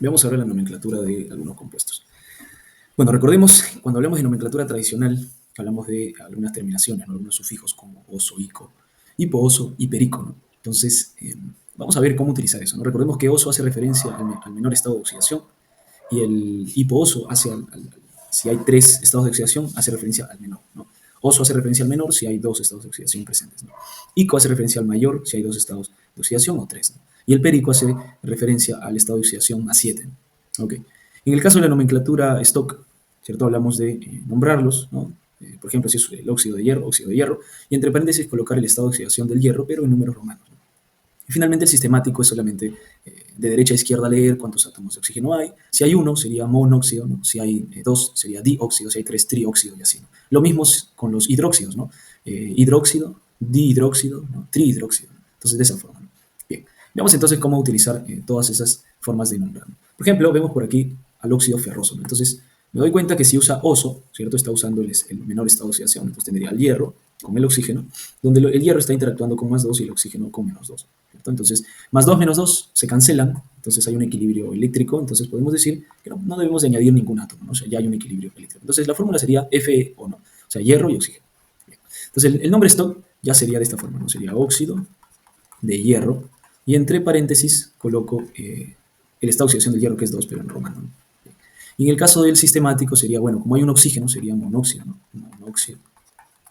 Veamos ahora la nomenclatura de algunos compuestos. Bueno, recordemos, cuando hablamos de nomenclatura tradicional, hablamos de algunas terminaciones, ¿no? Algunos sufijos como oso, ico, hipooso y perico, ¿no? Entonces, vamos a ver cómo utilizar eso, ¿no? Recordemos que oso hace referencia al menor estado de oxidación y el hipooso hace si hay tres estados de oxidación, hace referencia al menor, ¿no? Oso hace referencia al menor si hay dos estados de oxidación presentes, ¿no? Ico hace referencia al mayor si hay dos estados de oxidación o tres, ¿no? Y el perico hace referencia al estado de oxidación más 7. ¿No? Okay. En el caso de la nomenclatura stock, ¿cierto? Hablamos de nombrarlos, ¿no? Por ejemplo, si es el óxido de hierro, y entre paréntesis colocar el estado de oxidación del hierro, pero en números romanos, ¿no? Y finalmente el sistemático es solamente de derecha a izquierda leer cuántos átomos de oxígeno hay. Si hay uno, sería monóxido, ¿no? Si hay dos, sería dióxido, si hay tres, trióxido y así, ¿no? Lo mismo con los hidróxidos, ¿no? Hidróxido, dihidróxido, ¿no? Trihidróxido, ¿no? Entonces, de esa forma, ¿no? Bien, veamos entonces cómo utilizar todas esas formas de nombrar, ¿no? Por ejemplo, vemos por aquí al óxido ferroso, ¿no? Entonces, me doy cuenta que si usa oso, ¿cierto? Está usando el menor estado de oxidación, entonces tendría el hierro con el oxígeno, donde el hierro está interactuando con más 2 y el oxígeno con menos 2. ¿Cierto? Entonces, más 2 menos 2 se cancelan, entonces hay un equilibrio eléctrico, entonces podemos decir que no debemos de añadir ningún átomo, ¿no? O sea, ya hay un equilibrio eléctrico. Entonces, la fórmula sería Fe o no, o sea, hierro y oxígeno. Bien. Entonces, el nombre stock ya sería de esta forma, ¿no? Sería óxido de hierro, y entre paréntesis coloco el estado de oxidación del hierro, que es 2, pero en romano, ¿no? Y en el caso del sistemático sería, bueno, como hay un oxígeno, sería monóxido, ¿no? Monóxido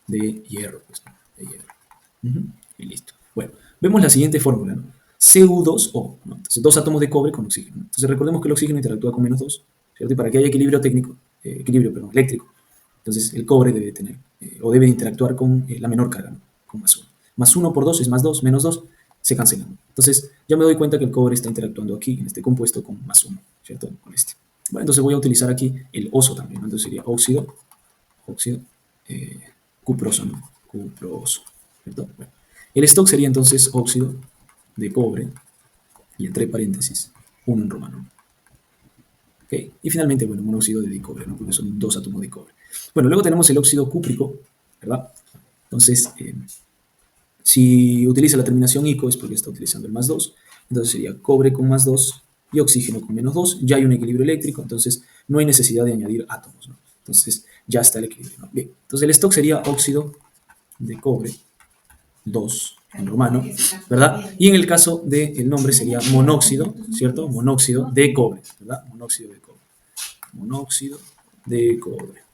de hierro, pues, ¿no? De hierro. Y listo. Bueno, vemos la siguiente fórmula, ¿no? Cu2O, ¿no? Entonces, dos átomos de cobre con oxígeno. Entonces, recordemos que el oxígeno interactúa con menos 2, ¿cierto? Y para que haya equilibrio técnico, perdón, eléctrico, entonces el cobre debe tener, o debe interactuar con la menor carga, ¿no? Con más 1. Más 1 por 2 es más 2, menos 2, se cancelan. Entonces, ya me doy cuenta que el cobre está interactuando aquí, en este compuesto, con más 1, ¿cierto? Con este. Bueno, entonces voy a utilizar aquí el oso también, ¿no? Entonces sería óxido, eh, cuproso, ¿no? Cuproso, ¿cierto? Bueno, el stock sería entonces óxido de cobre, y entre paréntesis, 1 en romano. ¿Okay? Y finalmente, bueno, monóxido de cobre, ¿no? Porque son dos átomos de cobre. Bueno, luego tenemos el óxido cúprico, ¿verdad? Entonces, si utiliza la terminación ico es porque está utilizando el más 2. Entonces sería cobre con más 2 y oxígeno con menos 2. Ya hay un equilibrio eléctrico, entonces no hay necesidad de añadir átomos, ¿no? Entonces ya está el equilibrio, ¿no? Bien, entonces el stock sería óxido de cobre 2 en romano, ¿verdad? Y en el caso del nombre sería monóxido, ¿cierto? Monóxido de cobre, ¿verdad? Monóxido de cobre. Monóxido de cobre.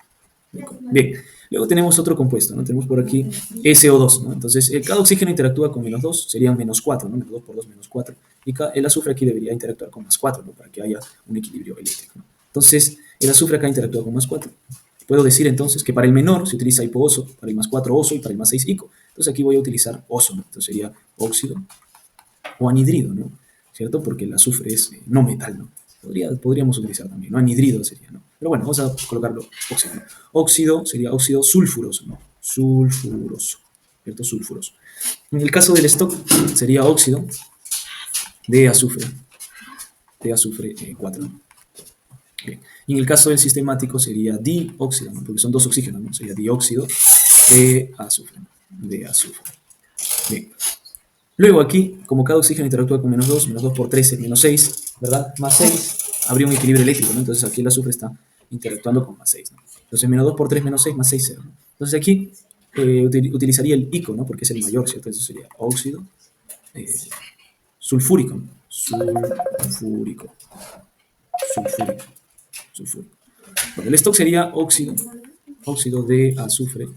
Bien, luego tenemos otro compuesto, ¿no? Tenemos por aquí SO2, ¿no? Entonces, cada oxígeno interactúa con menos 2, serían menos 4, ¿no? Menos 2 por 2, menos 4. Y el azufre aquí debería interactuar con más 4, ¿no? Para que haya un equilibrio eléctrico, ¿no? Entonces, el azufre acá interactúa con más 4. Puedo decir entonces que para el menor se utiliza hipooso, para el más 4 oso y para el más 6 ico. Entonces aquí voy a utilizar oso, ¿no? Entonces sería óxido o anhidrido, ¿no? ¿Cierto? Porque el azufre es no metal, ¿no? Podríamos utilizar también, ¿no? Anhidrido sería, ¿no? Pero bueno, vamos a colocarlo óxido, ¿no? Óxido sería óxido sulfuroso, ¿no? Sulfuroso, ¿cierto? Sulfuroso. En el caso del stock sería óxido de azufre 4, ¿no? Bien. Y en el caso del sistemático sería dióxido, ¿no? Porque son dos oxígenos, ¿no? Sería dióxido de azufre, ¿no? De azufre. Bien. Luego aquí, como cada oxígeno interactúa con menos 2 por 3 es menos 6, ¿verdad? Más 6, habría un equilibrio eléctrico, ¿no? Entonces aquí el azufre está interactuando con más 6, ¿no? Entonces menos 2 por 3 menos 6 más 6, 0, ¿no? Entonces aquí utilizaría el ico, ¿no? Porque es el mayor, ¿cierto? Eso sería óxido eh, sulfúrico, ¿no? Sulfúrico, sulfúrico, sulfúrico. Bueno, el stock sería óxido de azufre,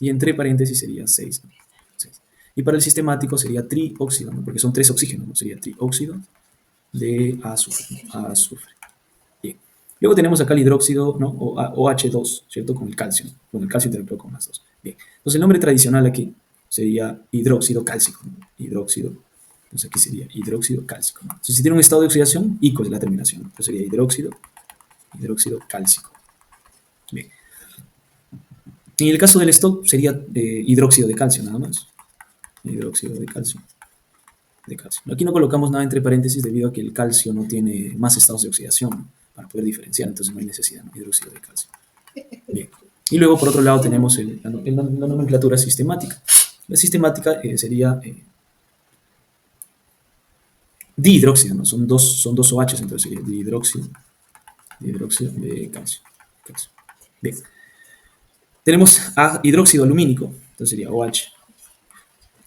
y entre paréntesis sería 6, ¿no? 6. Y para el sistemático sería trióxido, ¿no? Porque son tres oxígenos, ¿no? Sería trióxido de azufre, ¿no? Azufre. Bien. Luego tenemos acá el hidróxido, ¿no? O OH2, ¿cierto? Con el calcio, ¿no? Con el calcio interactúa con más 2. Bien. Entonces el nombre tradicional aquí sería hidróxido cálcico, ¿no? Hidróxido. Entonces aquí sería hidróxido cálcico, ¿no? Entonces si tiene un estado de oxidación, ico es la terminación, ¿no? Entonces sería hidróxido cálcico. Bien. En el caso del stock sería hidróxido de calcio nada más. Hidróxido de calcio. Aquí no colocamos nada entre paréntesis debido a que el calcio no tiene más estados de oxidación, ¿no? Para poder diferenciar, entonces no hay necesidad, ¿no? Hidróxido de calcio. Bien. Y luego por otro lado tenemos la nomenclatura sistemática. La sistemática sería dihidróxido, ¿no? Son dos OH, entonces sería dihidróxido de calcio. Bien. Tenemos a hidróxido alumínico, entonces sería OH,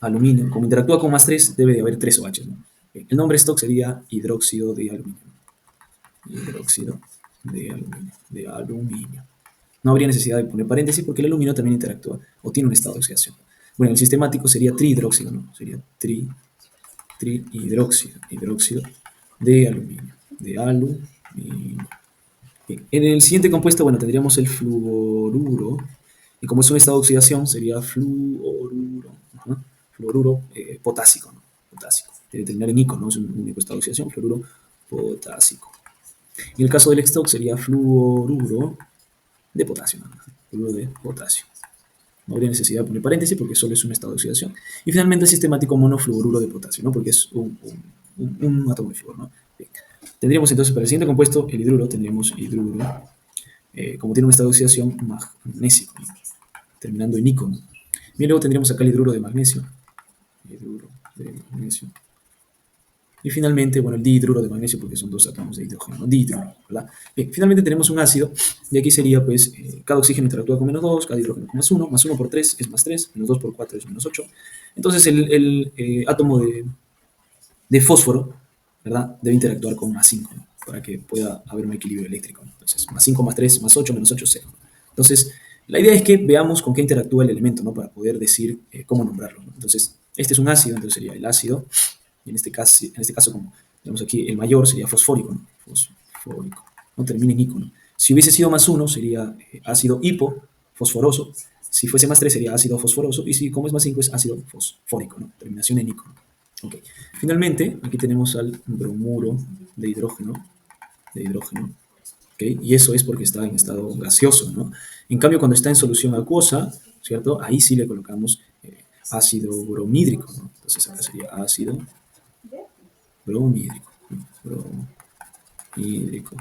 aluminio. Como interactúa con más 3 debe de haber 3 OH, ¿no? Bien. El nombre stock sería hidróxido de aluminio. Hidróxido de aluminio. No habría necesidad de poner paréntesis porque el aluminio también interactúa o tiene un estado de oxidación. Bueno, el sistemático sería trihidróxido, ¿no? Sería hidróxido de aluminio. De aluminio. Bien. En el siguiente compuesto, bueno, tendríamos el fluoruro. Y como es un estado de oxidación, sería fluoruro. Ajá. Fluoruro potásico, ¿no? Potásico. Debe terminar en ico, ¿no? Es un único estado de oxidación, fluoruro potásico. En el caso del stock sería fluoruro de potasio, ¿no? Fluoruro de potasio. No habría necesidad de poner paréntesis porque solo es un estado de oxidación. Y finalmente el sistemático monofluoruro de potasio, ¿no? Porque es un átomo de flúor, ¿no? Bien. Tendríamos entonces para el siguiente compuesto, el hidruro, tendríamos hidruro, como tiene un estado de oxidación magnésico, ¿no? Terminando en ico, ¿no? Bien, luego tendríamos acá el hidruro de magnesio. Hidruro de magnesio. Y finalmente, bueno, el dihidruro de magnesio, porque son dos átomos de hidrógeno, ¿no? Dihidruro, ¿verdad? Bien, finalmente tenemos un ácido, y aquí sería, pues, cada oxígeno interactúa con menos 2, cada hidrógeno con más 1 por 3 es más 3, menos 2 por 4 es menos 8. Entonces, el átomo de fósforo, ¿verdad? Debe interactuar con más 5, ¿no? Para que pueda haber un equilibrio eléctrico, ¿no? Entonces, más 5 más 3 más 8 menos 8, 0. Entonces, la idea es que veamos con qué interactúa el elemento, ¿no? Para poder decir cómo nombrarlo, ¿no? Entonces, este es un ácido, entonces sería el ácido, y en este caso como tenemos aquí el mayor, sería fosfórico, ¿no? Fosfórico, no termina en ico, ¿no? Si hubiese sido más 1, sería ácido hipofosforoso. Si fuese más 3, sería ácido fosforoso. Y si como es más 5, es ácido fosfórico, ¿no? Terminación en ico, ¿no? Okay. Finalmente, aquí tenemos al bromuro de hidrógeno, ¿okay? Y eso es porque está en estado gaseoso, ¿no? En cambio, cuando está en solución acuosa, ¿cierto? Ahí sí le colocamos ácido bromídrico, ¿no? Entonces acá sería ácido bromídrico, ¿no? Bromídrico.